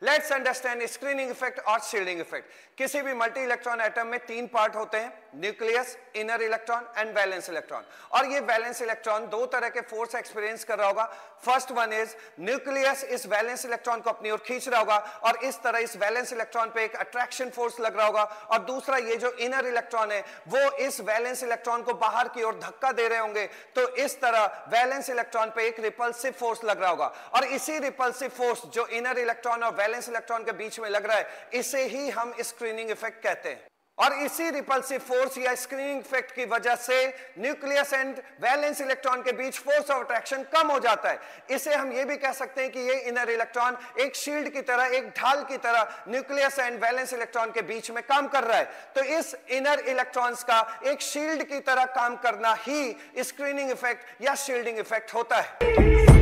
Let's understand screening effect और shielding effect. किसी भी मल्टी इलेक्ट्रॉन एटम में 3 पार्ट होते हैं, nucleus, inner electron and valence electron. और ये वैलेंस इलेक्ट्रॉन 2 तरह के फोर्स एक्सपीरियंस कर रहा होगा। फर्स्ट वन इज न्यूक्लियस इस वैलेंस इलेक्ट्रॉन को अपनी ओर खींच रहा होगा और इस तरह इस वैलेंस इलेक्ट्रॉन पे एक अट्रैक्शन फोर्स लग रहा होगा। और दूसरा ये जो इनर इलेक्ट्रॉन है वो इस वैलेंस इलेक्ट्रॉन को बाहर की ओर धक्का दे रहे होंगे, तो इस तरह वैलेंस इलेक्ट्रॉन पे एक रिपल्सिव फोर्स लग रहा होगा। और इसी रिपल्सिव फोर्स जो इनर इलेक्ट्रॉन और वैलेंस इलेक्ट्रॉन के बीच में लग रहा है, इसे ही हम स्क्रीनिंग इफेक्ट कहते हैं। और इसी रिपल्सिव फोर्स या स्क्रीनिंग इफेक्ट की वजह से न्यूक्लियस एंड वैलेंस इलेक्ट्रॉन के बीच फोर्स ऑफ अट्रैक्शन कम हो जाता है। इसे हम ये भी कह सकते हैं कि ये इनर इलेक्ट्रॉन एक शील्ड की तरह, एक ढाल की तरह न्यूक्लियस एंड वैलेंस इलेक्ट्रॉन के बीच में काम कर रहा है। तो इस इनर इलेक्ट्रॉन्स का एक शील्ड की तरह काम करना ही स्क्रीनिंग इफेक्ट या शील्डिंग इफेक्ट होता है।